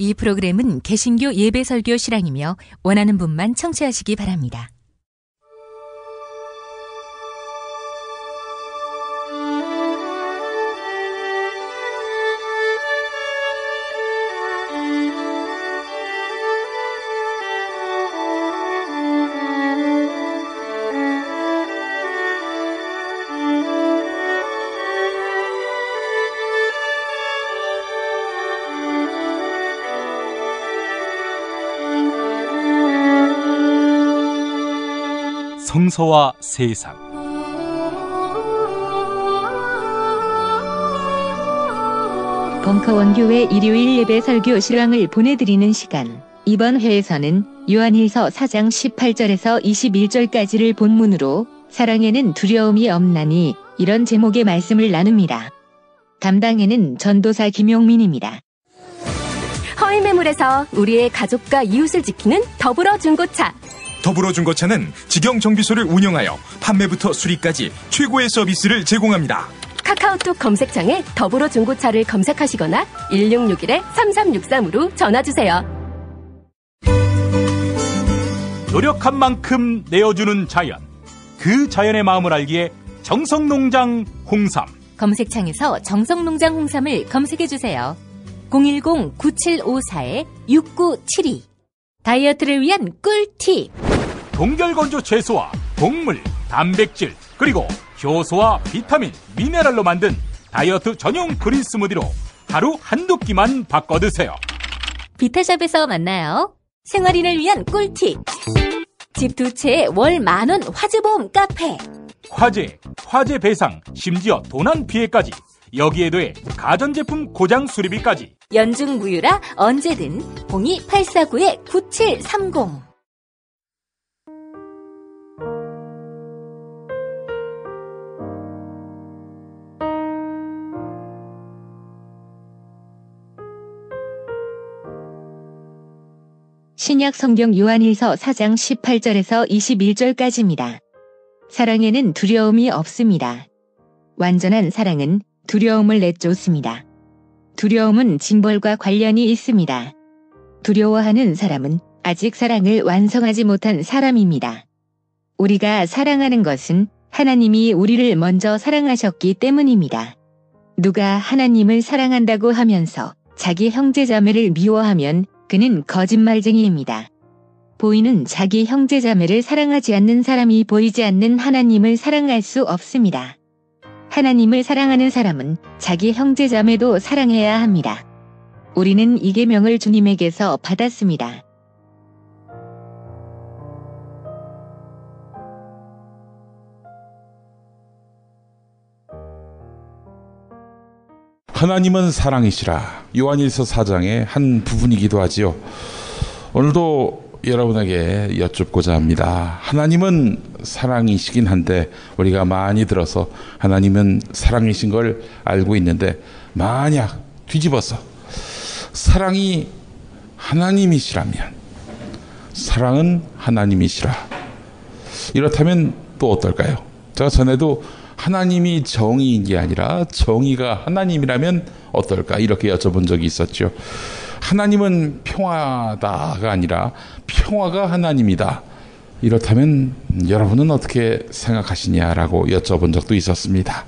이 프로그램은 개신교 예배설교 실황이며 원하는 분만 청취하시기 바랍니다. 성서와 세상. 벙커원교회 일요일 예배 설교 실황을 보내드리는 시간. 이번 회에서는 요한일서 4장 18절에서 21절까지를 본문으로 사랑에는 두려움이 없나니 이런 제목의 말씀을 나눕니다. 담당에는 전도사 김용민입니다. 허위 매물에서 우리의 가족과 이웃을 지키는 더불어중고차. 더불어중고차는 직영정비소를 운영하여 판매부터 수리까지 최고의 서비스를 제공합니다. 카카오톡 검색창에 더불어중고차를 검색하시거나 1661-3363으로 전화주세요. 노력한 만큼 내어주는 자연. 그 자연의 마음을 알기에 정성농장 홍삼. 검색창에서 정성농장 홍삼을 검색해주세요. 010-9754-6972. 다이어트를 위한 꿀팁. 동결건조 채소와 곡물, 단백질, 그리고 효소와 비타민, 미네랄로 만든 다이어트 전용 그린 스무디로 하루 한두 끼만 바꿔 드세요. 비타샵에서 만나요. 생활인을 위한 꿀팁. 집 두 채에 월 10,000원 화재보험 카페. 화재 배상, 심지어 도난 피해까지. 여기에 더해 가전제품 고장 수리비까지. 연중 무휴라 언제든 02-849-9730. 신약 성경 요한일서 4장 18절에서 21절까지입니다. 사랑에는 두려움이 없습니다. 완전한 사랑은 두려움을 내쫓습니다. 두려움은 징벌과 관련이 있습니다. 두려워하는 사람은 아직 사랑을 완성하지 못한 사람입니다. 우리가 사랑하는 것은 하나님이 우리를 먼저 사랑하셨기 때문입니다. 누가 하나님을 사랑한다고 하면서 자기 형제자매를 미워하면 그는 거짓말쟁이입니다. 보이는 자기 형제자매를 사랑하지 않는 사람이 보이지 않는 하나님을 사랑할 수 없습니다. 하나님을 사랑하는 사람은 자기 형제자매도 사랑해야 합니다. 우리는 이 계명을 주님에게서 받았습니다. 하나님은 사랑이시라. 요한일서 4장의 한 부분이기도 하지요. 오늘도 여러분에게 여쭙고자 합니다. 하나님은 사랑이시긴 한데 우리가 많이 들어서 하나님은 사랑이신 걸 알고 있는데, 만약 뒤집어서 사랑이 하나님이시라면, 사랑은 하나님이시라, 이렇다면 또 어떨까요? 제가 전에도 하나님이 정의인 게 아니라 정의가 하나님이라면 어떨까, 이렇게 여쭤본 적이 있었죠. 하나님은 평화다가 아니라 평화가 하나님이다, 이렇다면 여러분은 어떻게 생각하시냐라고 여쭤본 적도 있었습니다.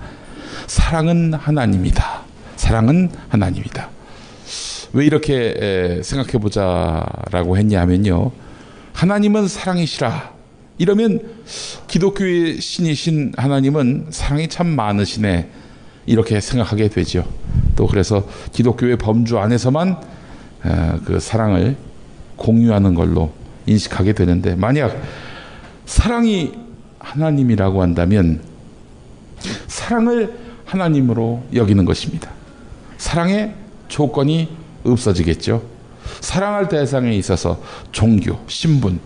사랑은 하나님이다. 사랑은 하나님이다. 왜 이렇게 생각해보자라고 했냐면요, 하나님은 사랑이시라, 이러면 기독교의 신이신 하나님은 사랑이 참 많으시네, 이렇게 생각하게 되죠. 또 그래서 기독교의 범주 안에서만 그 사랑을 공유하는 걸로 인식하게 되는데, 만약 사랑이 하나님이라고 한다면 사랑을 하나님으로 여기는 것입니다. 사랑의 조건이 없어지겠죠. 사랑할 대상에 있어서 종교, 신분,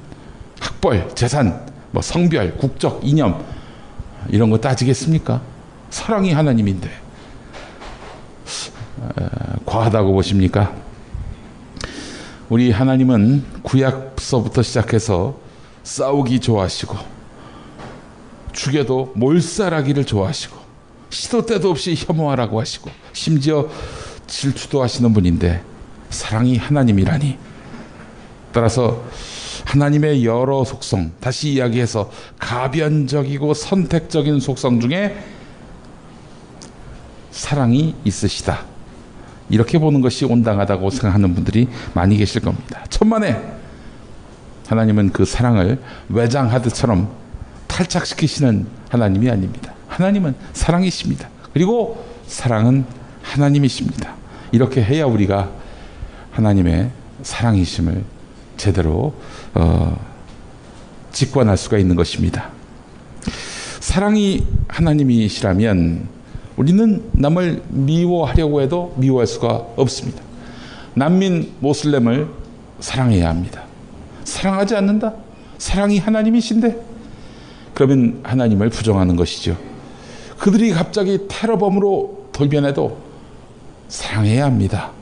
학벌, 재산, 성별, 국적, 이념, 이런 거 따지겠습니까? 사랑이 하나님인데 과하다고 보십니까? 우리 하나님은 구약서부터 시작해서 싸우기 좋아하시고, 죽여도 몰살하기를 좋아하시고, 시도 때도 없이 혐오하라고 하시고, 심지어 질투도 하시는 분인데, 사랑이 하나님이라니. 따라서 하나님의 여러 속성, 다시 이야기해서 가변적이고 선택적인 속성 중에 사랑이 있으시다. 이렇게 보는 것이 온당하다고 생각하는 분들이 많이 계실 겁니다. 천만에 하나님은 그 사랑을 외장하드처럼 탈착시키시는 하나님이 아닙니다. 하나님은 사랑이십니다. 그리고 사랑은 하나님이십니다. 이렇게 해야 우리가 하나님의 사랑이심을 제대로 직관할 수가 있는 것입니다. 사랑이 하나님이시라면 우리는 남을 미워하려고 해도 미워할 수가 없습니다. 난민 모슬렘을 사랑해야 합니다. 사랑하지 않는다? 사랑이 하나님이신데? 그러면 하나님을 부정하는 것이죠. 그들이 갑자기 테러범으로 돌변해도 사랑해야 합니다.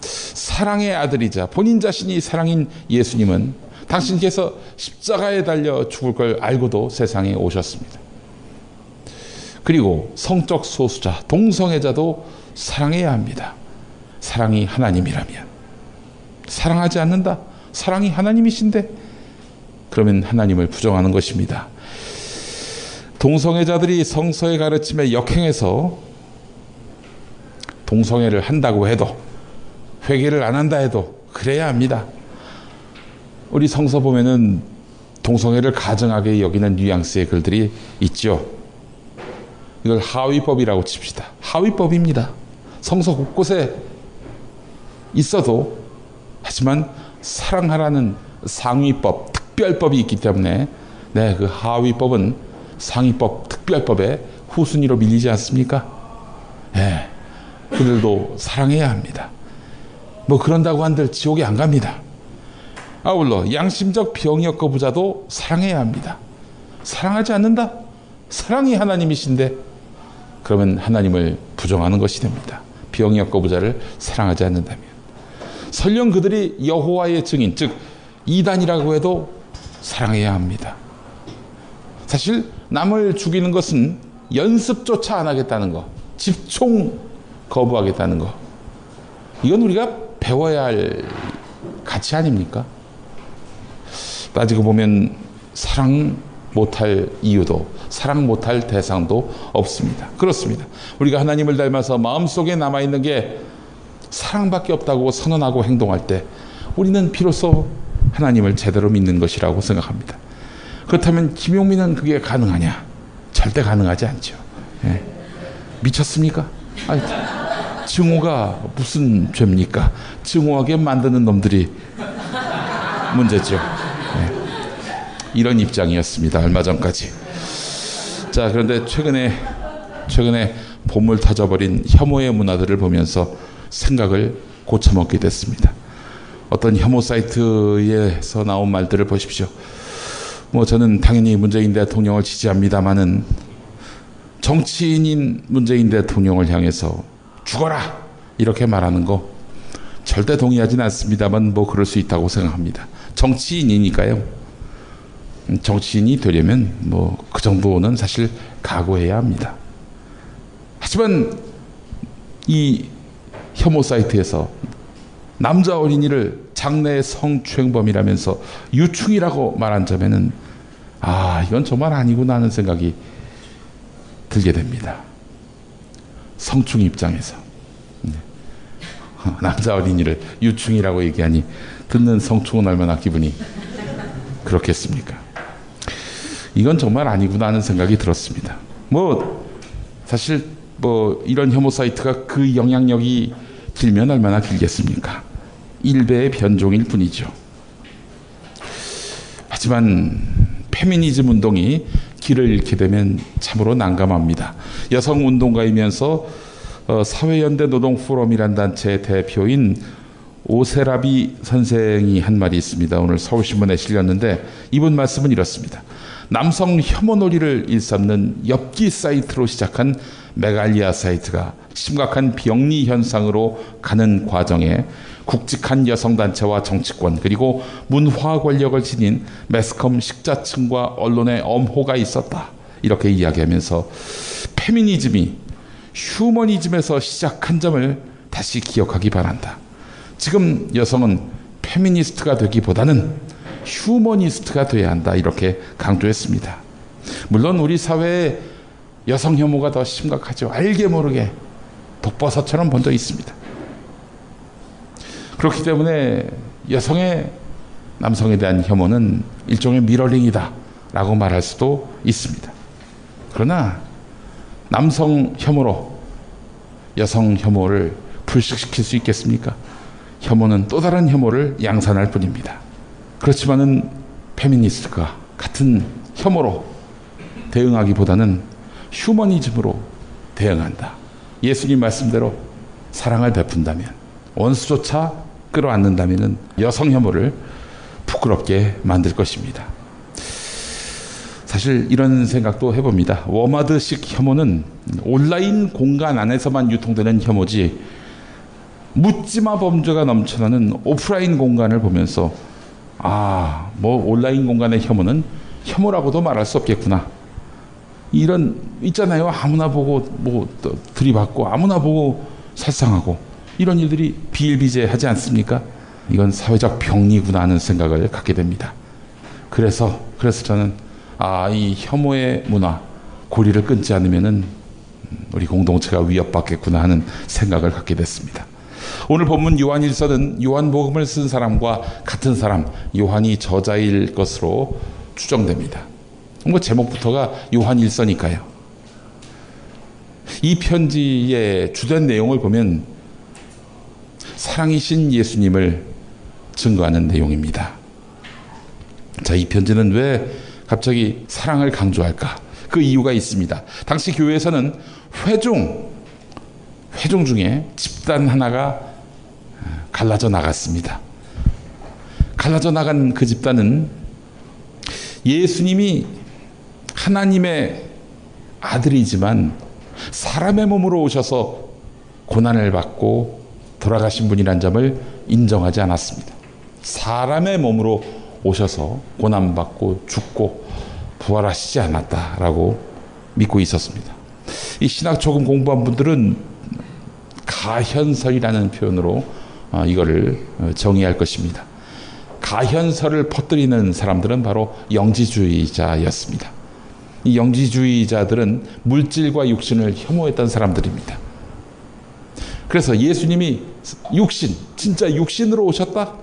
사랑의 아들이자 본인 자신이 사랑인 예수님은 당신께서 십자가에 달려 죽을 걸 알고도 세상에 오셨습니다. 그리고 성적 소수자, 동성애자도 사랑해야 합니다. 사랑이 하나님이라면. 사랑하지 않는다? 사랑이 하나님이신데? 그러면 하나님을 부정하는 것입니다. 동성애자들이 성서의 가르침에 역행해서 동성애를 한다고 해도, 회개를 안 한다 해도 그래야 합니다. 우리 성서 보면은 동성애를 가증하게 여기는 뉘앙스의 글들이 있죠. 이걸 하위법이라고 칩시다. 하위법입니다. 성서 곳곳에 있어도, 하지만 사랑하라는 상위법, 특별법이 있기 때문에 그 하위법은 상위법, 특별법의 후순위로 밀리지 않습니까? 그들도 사랑해야 합니다. 뭐 그런다고 한들 지옥에 안 갑니다. 아울러 양심적 병역 거부자도 사랑해야 합니다. 사랑하지 않는다? 사랑이 하나님이신데? 그러면 하나님을 부정하는 것이 됩니다. 병역 거부자를 사랑하지 않는다면. 설령 그들이 여호와의 증인, 즉 이단이라고 해도 사랑해야 합니다. 사실 남을 죽이는 것은 연습조차 안 하겠다는 거, 집총 거부하겠다는 거, 이건 우리가 배워야 할 가치 아닙니까? 따지고 보면 사랑 못할 이유도, 사랑 못할 대상도 없습니다. 그렇습니다. 우리가 하나님을 닮아서 마음속에 남아있는 게 사랑밖에 없다고 선언하고 행동할 때 우리는 비로소 하나님을 제대로 믿는 것이라고 생각합니다. 그렇다면 김용민은 그게 가능하냐? 절대 가능하지 않죠. 미쳤습니까? 아니, 증오가 무슨 죄입니까? 증오하게 만드는 놈들이 문제죠. 이런 입장이었습니다. 얼마 전까지. 자, 그런데 최근에 봄을 터져버린 혐오의 문화들을 보면서 생각을 고쳐먹게 됐습니다. 어떤 혐오 사이트에서 나온 말들을 보십시오. 뭐 저는 당연히 문재인 대통령을 지지합니다마는 정치인인 문재인 대통령을 향해서 죽어라 이렇게 말하는 거 절대 동의하지는 않습니다만 뭐 그럴 수 있다고 생각합니다. 정치인이니까요. 정치인이 되려면 뭐 그 정도는 사실 각오해야 합니다. 하지만 이 혐오 사이트에서 남자 어린이를 장래 성추행범이라면서 유충이라고 말한 점에는 이건 정말 아니구나 하는 생각이 들게 됩니다. 성충 입장에서 남자 어린이를 유충이라고 얘기하니 듣는 성충은 얼마나 기분이 그렇겠습니까? 이건 정말 아니구나 하는 생각이 들었습니다. 사실 이런 혐오 사이트가 그 영향력이 길면 얼마나 길겠습니까? 일배의 변종일 뿐이죠. 하지만 페미니즘 운동이 길을 잃게 되면 참으로 난감합니다. 여성 운동가이면서 사회연대 노동포럼이란 단체의 대표인 오세라비 선생이 한 말이 있습니다. 오늘 서울신문에 실렸는데 이분 말씀은 이렇습니다. 남성 혐오 놀이를 일삼는 엽기 사이트로 시작한 메갈리아 사이트가 심각한 병리 현상으로 가는 과정에 굵직한 여성단체와 정치권 그리고 문화 권력을 지닌 매스컴 식자층과 언론의 엄호가 있었다. 이렇게 이야기하면서 페미니즘이 휴머니즘에서 시작한 점을 다시 기억하기 바란다. 지금 여성은 페미니스트가 되기보다는 휴머니스트가 돼야 한다. 이렇게 강조했습니다. 물론 우리 사회에 여성 혐오가 더 심각하죠. 알게 모르게 독버섯처럼 번져 있습니다. 그렇기 때문에 여성의 남성에 대한 혐오는 일종의 미러링이다 라고 말할 수도 있습니다. 그러나 남성 혐오로 여성 혐오를 불식시킬 수 있겠습니까? 혐오는 또 다른 혐오를 양산할 뿐입니다. 그렇지만은 페미니스트가 같은 혐오로 대응하기보다는 휴머니즘으로 대응한다. 예수님 말씀대로 사랑을 베푼다면, 원수조차 끌어안는다면 여성 혐오를 부끄럽게 만들 것입니다. 사실 이런 생각도 해봅니다. 워마드식 혐오는 온라인 공간 안에서만 유통되는 혐오지, 묻지마 범죄가 넘쳐나는 오프라인 공간을 보면서 온라인 공간의 혐오는 혐오라고도 말할 수 없겠구나. 이런 있잖아요. 아무나 보고 들이받고 아무나 보고 살상하고 이런 일들이 비일비재하지 않습니까? 이건 사회적 병리구나 하는 생각을 갖게 됩니다. 그래서 저는 이 혐오의 문화 고리를 끊지 않으면은 우리 공동체가 위협받겠구나 하는 생각을 갖게 됐습니다. 오늘 본문 요한일서는 요한복음을 쓴 사람과 같은 사람 요한이 저자일 것으로 추정됩니다. 제목부터가 요한일서니까요. 이 편지의 주된 내용을 보면 사랑이신 예수님을 증거하는 내용입니다. 자, 이 편지는 왜 갑자기 사랑을 강조할까? 그 이유가 있습니다. 당시 교회에서는 회중 중에 집단 하나가 갈라져 나갔습니다. 갈라져 나간 그 집단은 예수님이 하나님의 아들이지만 사람의 몸으로 오셔서 고난을 받고 돌아가신 분이란 점을 인정하지 않았습니다. 사람의 몸으로 오셔서 고난받고 죽고 부활하시지 않았다라고 믿고 있었습니다. 이 신학 조금 공부한 분들은 가현설이라는 표현으로 이거를 정의할 것입니다. 가현설을 퍼뜨리는 사람들은 바로 영지주의자였습니다. 이 영지주의자들은 물질과 육신을 혐오했던 사람들입니다. 그래서 예수님이 진짜 육신으로 오셨다?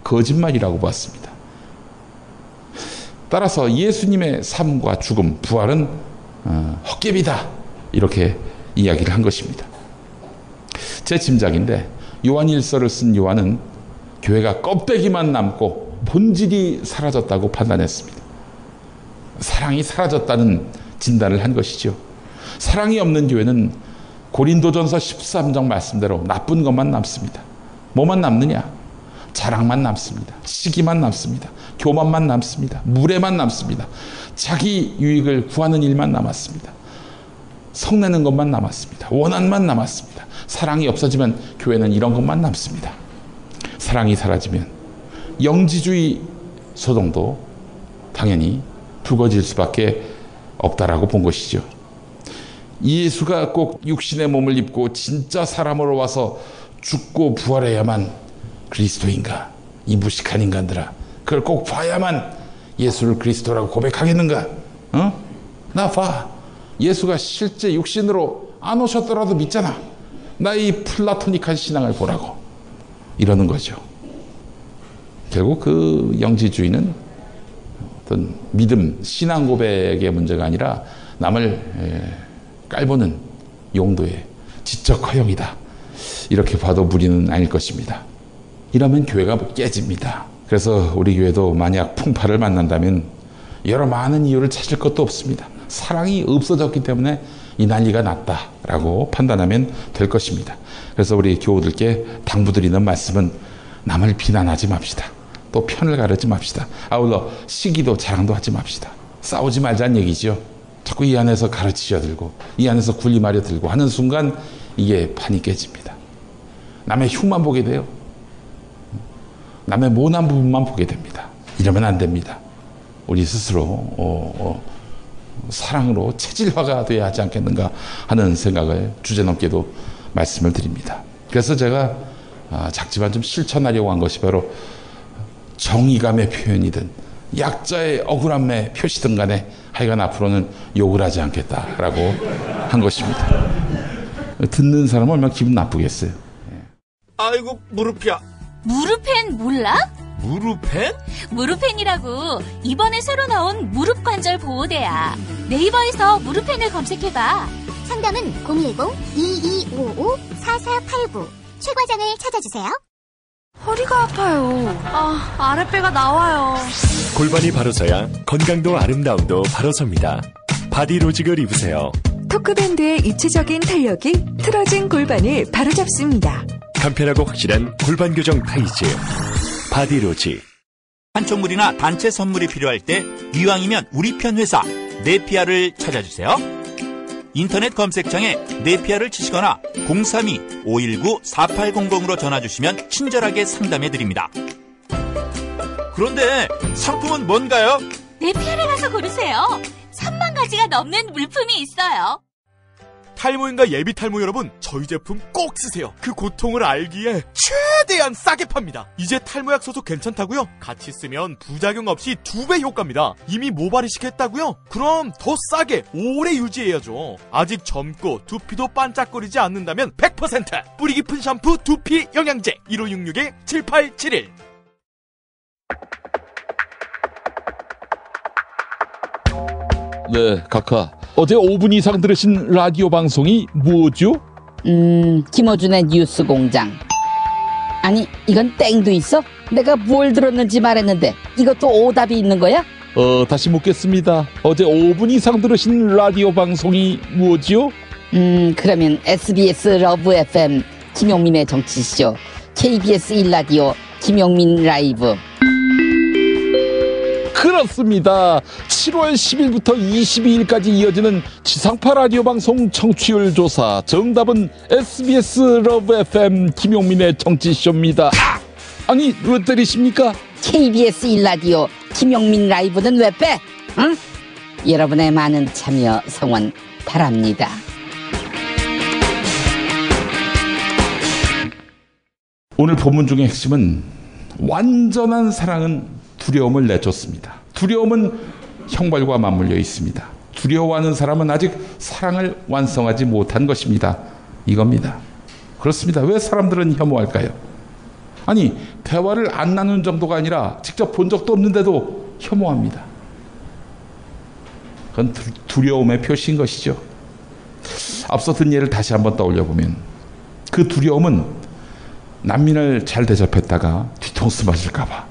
거짓말이라고 봤습니다. 따라서 예수님의 삶과 죽음, 부활은 헛개비다. 이렇게 이야기를 한 것입니다. 제 짐작인데 요한일서를 쓴 요한은 교회가 껍데기만 남고 본질이 사라졌다고 판단했습니다. 사랑이 사라졌다는 진단을 한 것이죠. 사랑이 없는 교회는 고린도전서 13장 말씀대로 나쁜 것만 남습니다. 뭐만 남느냐? 자랑만 남습니다. 시기만 남습니다. 교만만 남습니다. 무례만 남습니다. 자기 유익을 구하는 일만 남았습니다. 성내는 것만 남았습니다. 원한만 남았습니다. 사랑이 없어지면 교회는 이런 것만 남습니다. 사랑이 사라지면 영지주의 소동도 당연히 불거질 수밖에 없다라고 본 것이죠. 예수가 꼭 육신의 몸을 입고 진짜 사람으로 와서 죽고 부활해야만 그리스도인가? 이 무식한 인간들아, 그걸 꼭 봐야만 예수를 그리스도라고 고백하겠는가? 나 봐. 예수가 실제 육신으로 안 오셨더라도 믿잖아. 나 이 플라토닉한 신앙을 보라고 이러는 거죠. 결국 그 영지주의는 어떤 믿음, 신앙 고백의 문제가 아니라 남을 깔보는 용도의 지적 허영이다. 이렇게 봐도 무리는 아닐 것입니다. 이러면 교회가 깨집니다. 그래서 우리 교회도 만약 풍파를 만난다면 여러 많은 이유를 찾을 것도 없습니다. 사랑이 없어졌기 때문에 이 난리가 났다라고 판단하면 될 것입니다. 그래서 우리 교우들께 당부드리는 말씀은 남을 비난하지 맙시다. 또 편을 가르지 맙시다. 아울러 시기도 자랑도 하지 맙시다. 싸우지 말자는 얘기죠. 자꾸 이 안에서 가르치려 들고 이 안에서 군림하려 들고 하는 순간 이게 판이 깨집니다. 남의 흉만 보게 돼요. 남의 모난 부분만 보게 됩니다. 이러면 안 됩니다. 우리 스스로 사랑으로 체질화가 되어야 하지 않겠는가 하는 생각을 주제넘게도 말씀을 드립니다. 그래서 제가 작지만 좀 실천하려고 한 것이 바로 정의감의 표현이든 약자의 억울함의 표시든 간에 하여간 앞으로는 욕을 하지 않겠다라고 한 것입니다. 듣는 사람은 얼마나 기분 나쁘겠어요. 아이고 무릎이야. 무릎펜 몰라? 무릎펜? 무릎펜이라고 이번에 새로 나온 무릎 관절 보호대야. 네이버에서 무릎펜을 검색해봐. 상담은 010-2255-4489 최 과장을 찾아주세요. 허리가 아파요. 아랫배가 나와요. 골반이 바로 서야 건강도 아름다움도 바로 섭니다. 바디로직을 입으세요. 토크밴드의 입체적인 탄력이 틀어진 골반을 바로잡습니다. 간편하고 확실한 골반 교정 타이즈 바디로직. 한총물이나 단체 선물이 필요할 때 이왕이면 우리 편 회사 네피아를 찾아주세요. 인터넷 검색창에 네피아를 치시거나 032-519-4800으로 전화주시면 친절하게 상담해드립니다. 그런데 상품은 뭔가요? 네피아를 가서 고르세요. 3만 가지가 넘는 물품이 있어요. 탈모인가 예비 탈모 여러분, 저희 제품 꼭 쓰세요. 그 고통을 알기에 최대한 싸게 팝니다. 이제 탈모약 써도 괜찮다고요? 같이 쓰면 부작용 없이 2배 효과입니다. 이미 모발이식 했다고요? 그럼 더 싸게 오래 유지해야죠. 아직 젊고 두피도 반짝거리지 않는다면 100% 뿌리 깊은 샴푸 두피 영양제 1566-7871. 네, 각하. 어제 5분 이상 들으신 라디오 방송이 뭐죠? 김어준의 뉴스 공장. 아니, 이건 땡도 있어? 내가 뭘 들었는지 말했는데 이것도 오답이 있는 거야? 다시 묻겠습니다. 어제 5분 이상 들으신 라디오 방송이 뭐죠? 그러면 SBS 러브 FM 김용민의 정치쇼, KBS 1라디오 김용민 라이브. 그렇습니다. 7월 10일부터 22일까지 이어지는 지상파 라디오 방송 청취율 조사. 정답은 SBS 러브 FM 김용민의 정치쇼입니다. 아니, 왜 때리십니까? KBS 1라디오 김용민 라이브는 왜 빼? 응? 여러분의 많은 참여 성원 바랍니다. 오늘 본문 중의 핵심은 완전한 사랑은 두려움을 내쫓습니다. 두려움은 형벌과 맞물려 있습니다. 두려워하는 사람은 아직 사랑을 완성하지 못한 것입니다. 이겁니다. 그렇습니다. 왜 사람들은 혐오할까요? 아니, 대화를 안 나눈 정도가 아니라 직접 본 적도 없는데도 혐오합니다. 그건 두려움의 표시인 것이죠. 앞서 든 예를 다시 한번 떠올려 보면 그 두려움은 난민을 잘 대접했다가 뒤통수 맞을까 봐,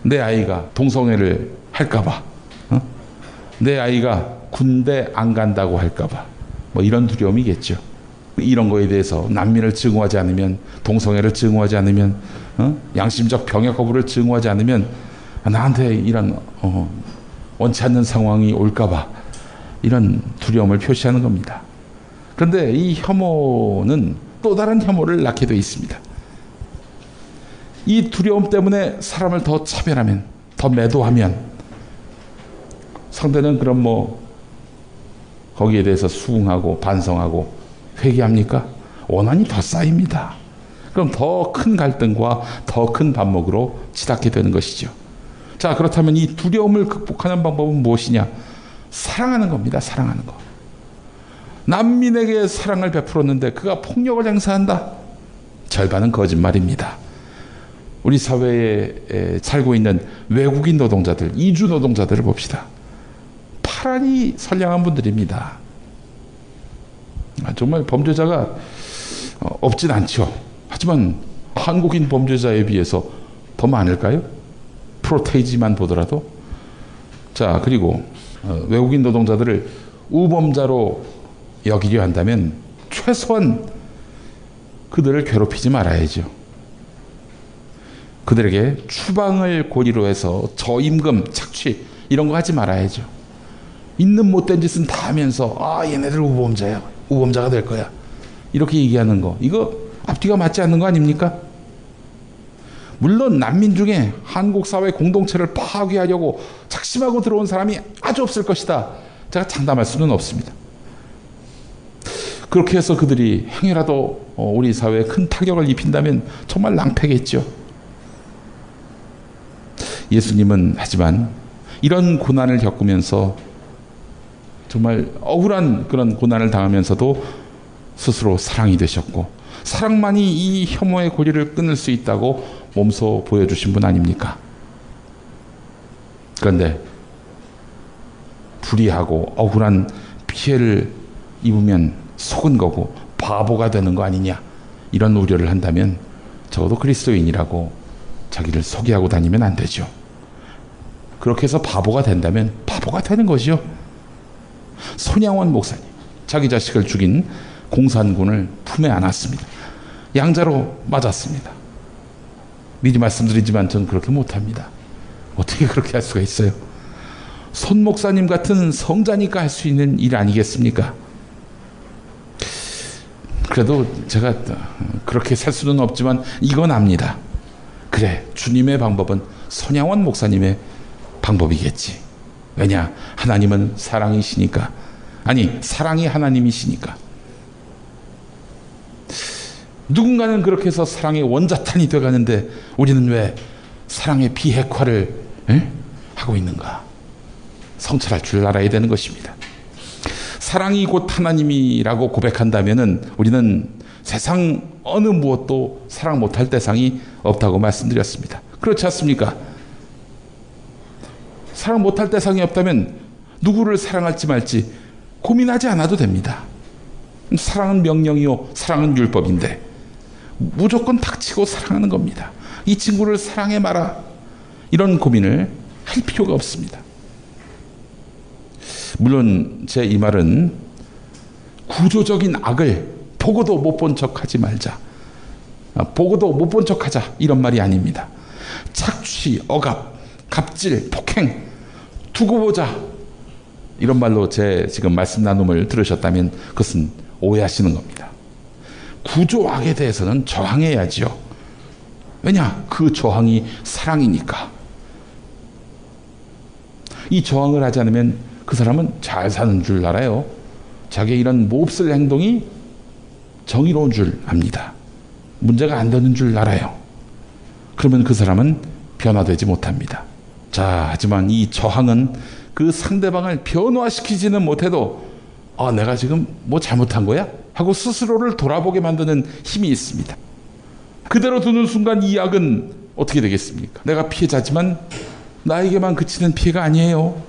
내 아이가 동성애를 할까봐, 내 아이가 군대 안 간다고 할까봐, 뭐 이런 두려움이겠죠. 이런 거에 대해서 난민을 증오하지 않으면, 동성애를 증오하지 않으면, 양심적 병역 거부를 증오하지 않으면 나한테 이런 원치 않는 상황이 올까봐 이런 두려움을 표시하는 겁니다. 그런데 이 혐오는 또 다른 혐오를 낳게 되어 있습니다. 이 두려움 때문에 사람을 더 차별하면, 더 매도하면 상대는 그럼 뭐 거기에 대해서 수긍하고 반성하고 회개합니까? 원한이 더 쌓입니다. 그럼 더 큰 갈등과 더 큰 반목으로 치닫게 되는 것이죠. 자, 그렇다면 이 두려움을 극복하는 방법은 무엇이냐? 사랑하는 겁니다. 사랑하는 거. 난민에게 사랑을 베풀었는데 그가 폭력을 행사한다? 절반은 거짓말입니다. 우리 사회에 살고 있는 외국인 노동자들, 이주 노동자들을 봅시다. 파란이 선량한 분들입니다. 정말 범죄자가 없진 않죠. 하지만 한국인 범죄자에 비해서 더 많을까요? 프로테이지만 보더라도. 자, 그리고 외국인 노동자들을 우범자로 여기려 한다면 최소한 그들을 괴롭히지 말아야죠. 그들에게 추방을 고리로 해서 저임금, 착취 이런 거 하지 말아야죠. 있는 못된 짓은 다 하면서 얘네들 우범자야, 우범자가 될 거야, 이렇게 얘기하는 거, 이거 앞뒤가 맞지 않는 거 아닙니까? 물론 난민 중에 한국 사회 공동체를 파괴하려고 작심하고 들어온 사람이 아주 없을 것이다. 제가 장담할 수는 없습니다. 그렇게 해서 그들이 행여라도 우리 사회에 큰 타격을 입힌다면 정말 낭패겠죠. 예수님은 하지만 이런 고난을 겪으면서 정말 억울한 그런 고난을 당하면서도 스스로 사랑이 되셨고, 사랑만이 이 혐오의 고리를 끊을 수 있다고 몸소 보여주신 분 아닙니까? 그런데 불의하고 억울한 피해를 입으면 속은 거고 바보가 되는 거 아니냐, 이런 우려를 한다면 적어도 그리스도인이라고 자기를 소개하고 다니면 안 되죠. 그렇게 해서 바보가 된다면 바보가 되는 것이요. 손양원 목사님, 자기 자식을 죽인 공산군을 품에 안았습니다. 양자로 맞았습니다. 미리 말씀드리지만 저는 그렇게 못합니다. 어떻게 그렇게 할 수가 있어요? 손 목사님 같은 성자니까 할 수 있는 일 아니겠습니까? 그래도 제가 그렇게 살 수는 없지만 이건 압니다. 그래, 주님의 방법은 손양원 목사님의 방법이겠지. 왜냐? 하나님은 사랑이시니까. 아니, 사랑이 하나님이시니까. 누군가는 그렇게 해서 사랑의 원자탄이 되어가는데 우리는 왜 사랑의 비핵화를 하고 있는가? 성찰할 줄 알아야 되는 것입니다. 사랑이 곧 하나님이라고 고백한다면은 우리는 세상 어느 무엇도 사랑 못할 대상이 없다고 말씀드렸습니다. 그렇지 않습니까? 사랑 못할 대상이 없다면 누구를 사랑할지 말지 고민하지 않아도 됩니다. 사랑은 명령이요, 사랑은 율법인데 무조건 닥치고 사랑하는 겁니다. 이 친구를 사랑해 마라, 이런 고민을 할 필요가 없습니다. 물론 제 이 말은 구조적인 악을 보고도 못 본 척하지 말자, 보고도 못 본 척하자, 이런 말이 아닙니다. 착취, 억압, 갑질, 폭행, 두고 보자, 이런 말로 제 지금 말씀 나눔을 들으셨다면 그것은 오해하시는 겁니다. 구조악에 대해서는 저항해야지요. 왜냐? 그 저항이 사랑이니까. 이 저항을 하지 않으면 그 사람은 잘 사는 줄 알아요. 자기의 이런 몹쓸 행동이 정의로운 줄 압니다. 문제가 안 되는 줄 알아요. 그러면 그 사람은 변화되지 못합니다. 자, 하지만 이 저항은 그 상대방을 변화시키지는 못해도 내가 지금 뭐 잘못한 거야? 하고 스스로를 돌아보게 만드는 힘이 있습니다. 그대로 두는 순간 이 악은 어떻게 되겠습니까? 내가 피해자지만 나에게만 그치는 피해가 아니에요.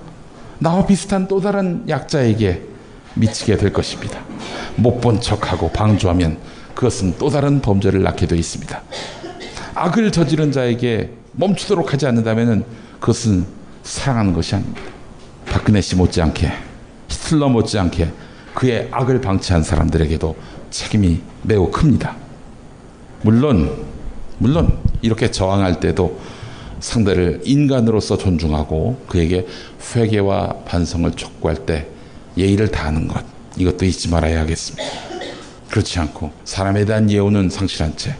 나와 비슷한 또 다른 약자에게 미치게 될 것입니다. 못 본 척하고 방조하면 그것은 또 다른 범죄를 낳게 되어 있습니다. 악을 저지른 자에게 멈추도록 하지 않는다면 그것은 사랑하는 것이 아닙니다. 박근혜 씨 못지않게, 히틀러 못지않게 그의 악을 방치한 사람들에게도 책임이 매우 큽니다. 물론 이렇게 저항할 때도 상대를 인간으로서 존중하고 그에게 회개와 반성을 촉구할 때 예의를 다하는 것, 이것도 잊지 말아야 하겠습니다. 그렇지 않고 사람에 대한 예우는 상실한 채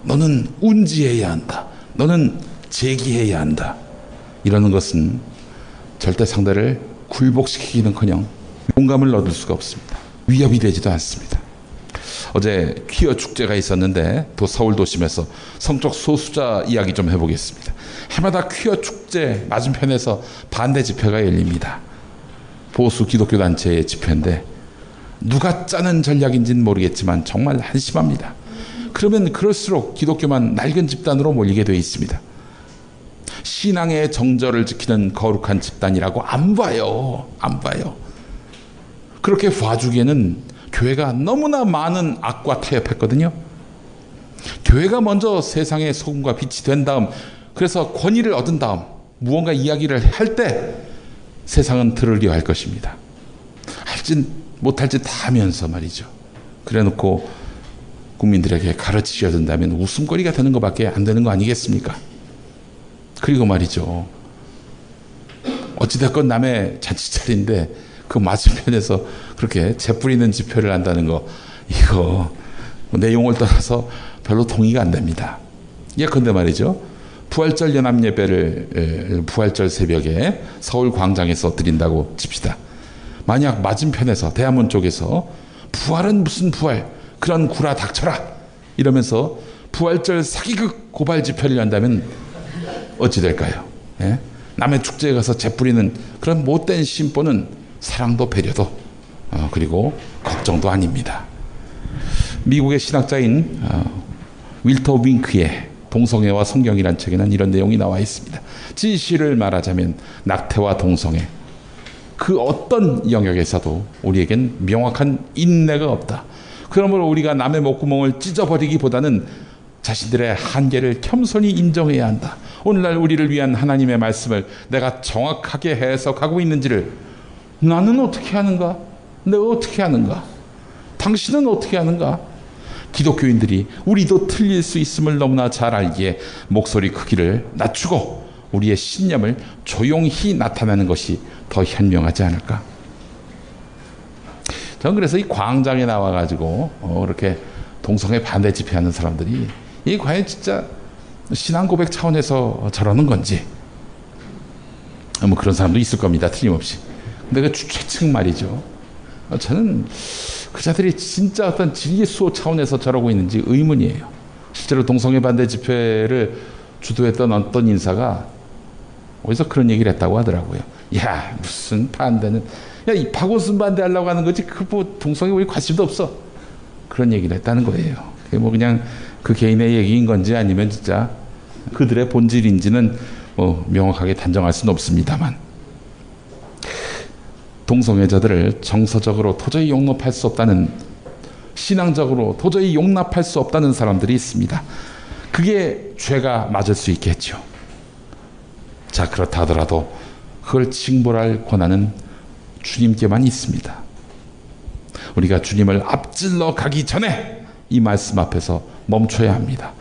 너는 운지해야 한다, 너는 제기해야 한다, 이러는 것은 절대 상대를 굴복시키기는커녕 용감을 얻을 수가 없습니다. 위협이 되지도 않습니다. 어제 퀴어 축제가 있었는데 또 서울 도심에서 성적 소수자 이야기 좀 해보겠습니다. 해마다 퀴어 축제 맞은편에서 반대 집회가 열립니다. 보수 기독교 단체의 집회인데 누가 짜는 전략인지는 모르겠지만 정말 한심합니다. 그러면 그럴수록 기독교만 낡은 집단으로 몰리게 되어 있습니다. 신앙의 정절을 지키는 거룩한 집단이라고 안 봐요. 그렇게 봐주기에는 교회가 너무나 많은 악과 타협했거든요. 교회가 먼저 세상의 소금과 빛이 된 다음, 그래서 권위를 얻은 다음 무언가 이야기를 할 때 세상은 들으려 할 것입니다. 할지 못할지 다 하면서 말이죠. 그래놓고 국민들에게 가르치셔야 된다면 웃음거리가 되는 것밖에 안 되는 거 아니겠습니까? 그리고 말이죠, 어찌됐건 남의 잔치자리인데 그 맞은편에서 그렇게 재뿌리는 집회를 한다는 거, 이거 내용을 떠나서 별로 동의가 안 됩니다. 예컨대 말이죠, 부활절 연합예배를 부활절 새벽에 서울 광장에서 드린다고 칩시다. 만약 맞은편에서 대한문 쪽에서 부활은 무슨 부활? 그런 구라 닥쳐라. 이러면서 부활절 사기극 고발 집회를 한다면 어찌 될까요? 예? 남의 축제에 가서 재뿌리는 그런 못된 심보는 사랑도 배려도 그리고 걱정도 아닙니다. 미국의 신학자인 윌터 윙크의 동성애와 성경이란 책에는 이런 내용이 나와 있습니다. 진실을 말하자면 낙태와 동성애 그 어떤 영역에서도 우리에겐 명확한 인내가 없다. 그러므로 우리가 남의 목구멍을 찢어버리기보다는 자신들의 한계를 겸손히 인정해야 한다. 오늘날 우리를 위한 하나님의 말씀을 내가 정확하게 해석하고 있는지를 나는 어떻게 하는가? 내가 어떻게 하는가? 당신은 어떻게 하는가? 기독교인들이 우리도 틀릴 수 있음을 너무나 잘 알기에 목소리 크기를 낮추고 우리의 신념을 조용히 나타내는 것이 더 현명하지 않을까? 저는 그래서 이 광장에 나와가지고 이렇게 동성애 반대 집회하는 사람들이 이게 과연 진짜 신앙 고백 차원에서 저러는 건지 뭐 그런 사람도 있을 겁니다. 틀림없이. 근데 그 주최측 말이죠. 저는 그 자들이 진짜 어떤 진리 수호 차원에서 저러고 있는지 의문이에요. 실제로 동성애 반대 집회를 주도했던 어떤 인사가 어디서 그런 얘기를 했다고 하더라고요. 야, 무슨 반대는, 야, 이 박원순 반대하려고 하는 거지, 그 뭐 동성애 우리 관심도 없어. 그런 얘기를 했다는 거예요. 그게 뭐 그냥 그 개인의 얘기인 건지 아니면 진짜 그들의 본질인지는 뭐 명확하게 단정할 수는 없습니다만, 동성애자들을 정서적으로 도저히 용납할 수 없다는, 신앙적으로 도저히 용납할 수 없다는 사람들이 있습니다. 그게 죄가 맞을 수 있겠죠. 자, 그렇다 하더라도 그걸 징벌할 권한은 주님께만 있습니다. 우리가 주님을 앞질러 가기 전에 이 말씀 앞에서 멈춰야 합니다.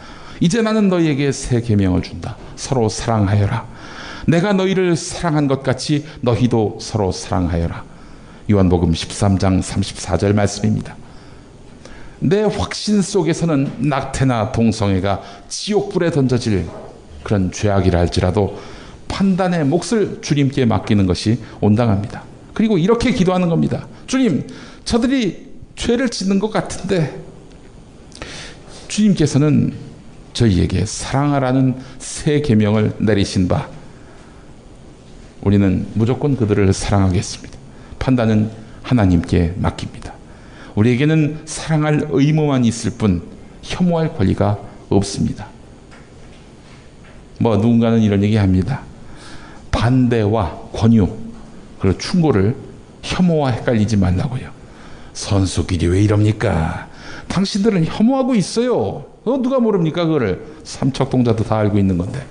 이제 나는 너희에게 새 계명을 준다. 서로 사랑하여라. 내가 너희를 사랑한 것 같이 너희도 서로 사랑하여라. 요한복음 13장 34절 말씀입니다. 내 확신 속에서는 낙태나 동성애가 지옥불에 던져질 그런 죄악이라 할지라도 판단의 몫을 주님께 맡기는 것이 온당합니다. 그리고 이렇게 기도하는 겁니다. 주님, 저들이 죄를 짓는 것 같은데 주님께서는 저희에게 사랑하라는 새 계명을 내리신 바 우리는 무조건 그들을 사랑하겠습니다. 판단은 하나님께 맡깁니다. 우리에게는 사랑할 의무만 있을 뿐 혐오할 권리가 없습니다. 뭐 누군가는 이런 얘기합니다. 반대와 권유 그리고 충고를 혐오와 헷갈리지 말라고요. 선수끼리 왜 이럽니까? 당신들은 혐오하고 있어요. 누가 모릅니까? 그거를 삼척동자도 다 알고 있는 건데.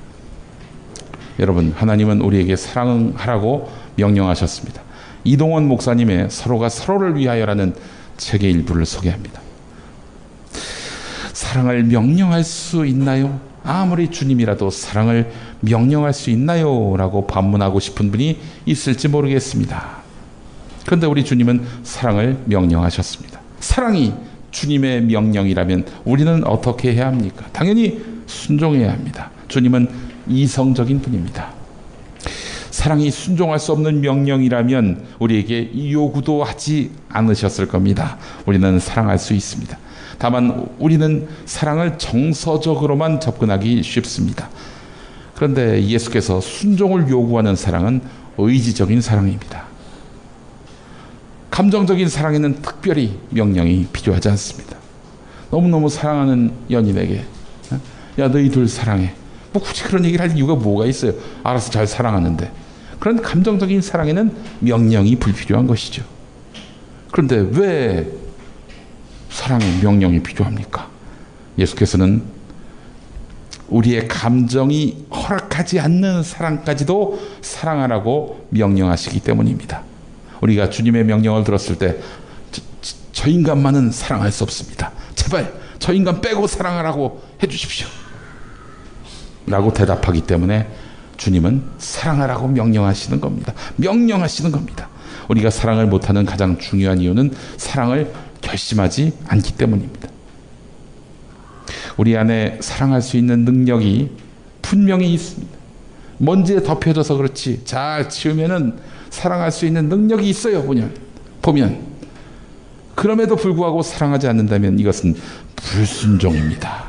여러분, 하나님은 우리에게 사랑하라고 명령하셨습니다. 이동원 목사님의 서로가 서로를 위하여라는 책의 일부를 소개합니다. 사랑을 명령할 수 있나요? 아무리 주님이라도 사랑을 명령할 수 있나요? 라고 반문하고 싶은 분이 있을지 모르겠습니다. 그런데 우리 주님은 사랑을 명령하셨습니다. 사랑이 주님의 명령이라면 우리는 어떻게 해야 합니까? 당연히 순종해야 합니다. 주님은 이성적인 분입니다. 사랑이 순종할 수 없는 명령이라면 우리에게 요구도 하지 않으셨을 겁니다. 우리는 사랑할 수 있습니다. 다만 우리는 사랑을 정서적으로만 접근하기 쉽습니다. 그런데 예수께서 순종을 요구하는 사랑은 의지적인 사랑입니다. 감정적인 사랑에는 특별히 명령이 필요하지 않습니다. 너무너무 사랑하는 연인에게 야, 너희 둘 사랑해. 뭐 굳이 그런 얘기를 할 이유가 뭐가 있어요? 알아서 잘 사랑하는데. 그런 감정적인 사랑에는 명령이 불필요한 것이죠. 그런데 왜 사랑에 명령이 필요합니까? 예수께서는 우리의 감정이 허락하지 않는 사랑까지도 사랑하라고 명령하시기 때문입니다. 우리가 주님의 명령을 들었을 때 저 인간만은 사랑할 수 없습니다. 제발 저 인간 빼고 사랑하라고 해주십시오. 라고 대답하기 때문에 주님은 사랑하라고 명령하시는 겁니다. 명령하시는 겁니다. 우리가 사랑을 못하는 가장 중요한 이유는 사랑을 결심하지 않기 때문입니다. 우리 안에 사랑할 수 있는 능력이 분명히 있습니다. 먼지에 덮여져서 그렇지 잘 치우면은 사랑할 수 있는 능력이 있어요. 보면 그럼에도 불구하고 사랑하지 않는다면 이것은 불순종입니다.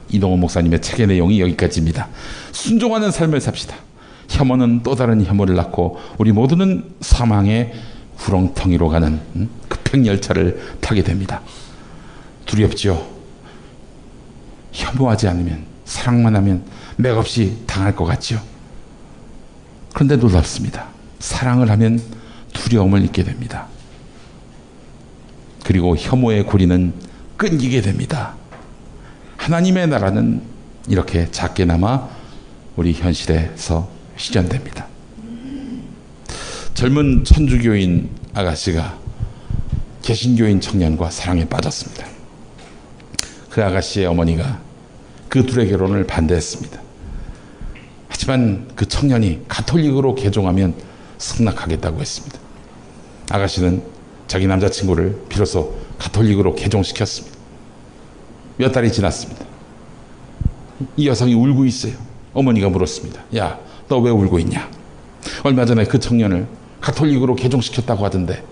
이동원 목사님의 책의 내용이 여기까지입니다. 순종하는 삶을 삽시다. 혐오는 또 다른 혐오를 낳고 우리 모두는 사망의 구렁텅이로 가는 급행열차를 타게 됩니다. 두렵지요. 혐오하지 않으면, 사랑만 하면 맥없이 당할 것 같지요. 그런데 놀랍습니다. 사랑을 하면 두려움을 잊게 됩니다. 그리고 혐오의 고리는 끊기게 됩니다. 하나님의 나라는 이렇게 작게나마 우리 현실에서 실현됩니다. 젊은 천주교인 아가씨가 개신교인 청년과 사랑에 빠졌습니다. 그 아가씨의 어머니가 그 둘의 결혼을 반대했습니다. 하지만 그 청년이 가톨릭으로 개종하면 승낙하겠다고 했습니다. 아가씨는 자기 남자친구를 비로소 가톨릭으로 개종시켰습니다. 몇 달이 지났습니다. 이 여성이 울고 있어요. 어머니가 물었습니다. 야, 너 왜 울고 있냐? 얼마 전에 그 청년을 가톨릭으로 개종시켰다고 하던데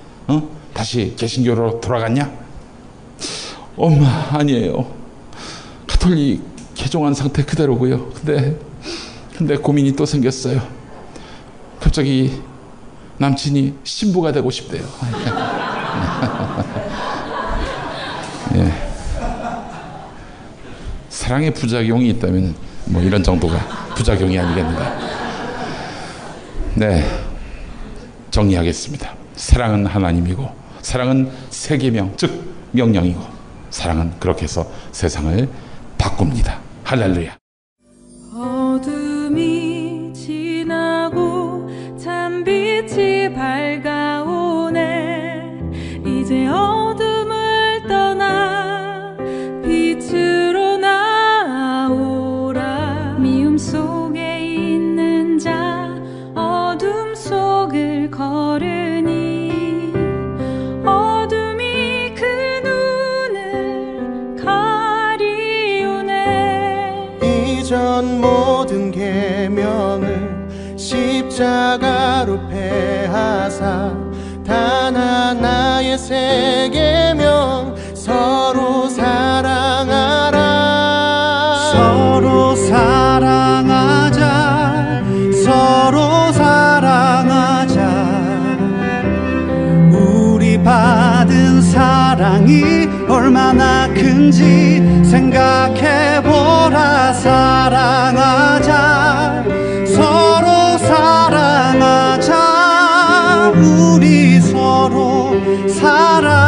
다시 개신교로 돌아갔냐? 엄마, 아니에요. 가톨릭 개종한 상태 그대로고요. 근데 고민이 또 생겼어요. 갑자기 남친이 신부가 되고 싶대요. 예. 사랑의 부작용이 있다면 뭐 이런 정도가 부작용이 아니겠는가. 네, 정리하겠습니다. 사랑은 하나님이고, 사랑은 세계명, 즉 명령이고, 사랑은 그렇게 해서 세상을 바꿉니다. 할렐루야. 어둠이 지나고 찬빛이 밝아오네. 이제 어둠을 떠나 빛으로 나오라. 미움 속에 있는 자 어둠 속을 걸으니 어둠이 그 눈을 가리우네. 이전 모든 계명을 십자가로 패하사 단 하나의 새 계명 서로 사랑하라. 서로 사랑하자. 서로 사랑하자. 우리 받은 사랑이 얼마나 큰지 생각해보라. 사랑하자. 서로 사랑하자. 우리 서로 사랑하자.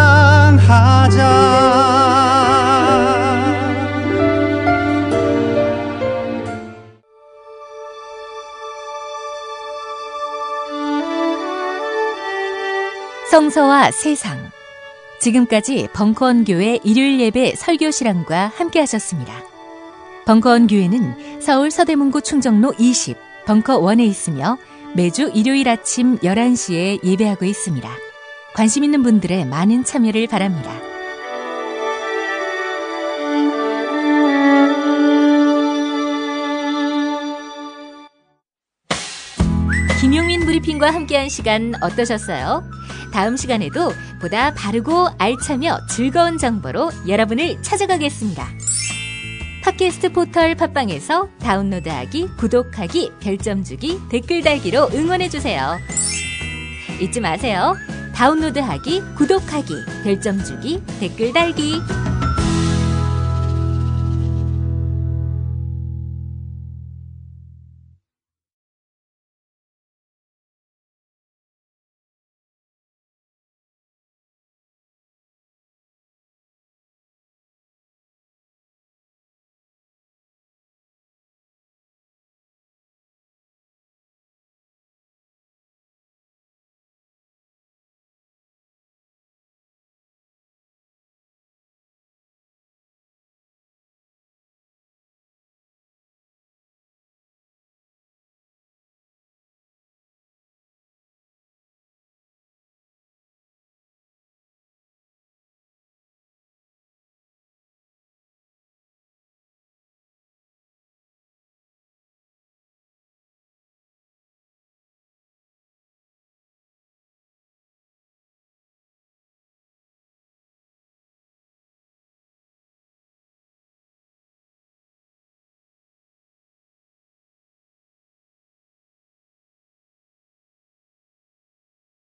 성서와 세상. 지금까지 벙커원 교회 일요일 예배 설교 실황과 함께 하셨습니다. 벙커원 교회는 서울 서대문구 충정로 20 벙커원에 있으며 매주 일요일 아침 11시에 예배하고 있습니다. 관심 있는 분들의 많은 참여를 바랍니다. 김용민 브리핑과 함께한 시간 어떠셨어요? 다음 시간에도 보다 바르고 알차며 즐거운 정보로 여러분을 찾아가겠습니다. 팟캐스트 포털 팟빵에서 다운로드하기, 구독하기, 별점 주기, 댓글 달기로 응원해주세요. 잊지 마세요. 다운로드하기, 구독하기, 별점 주기, 댓글 달기.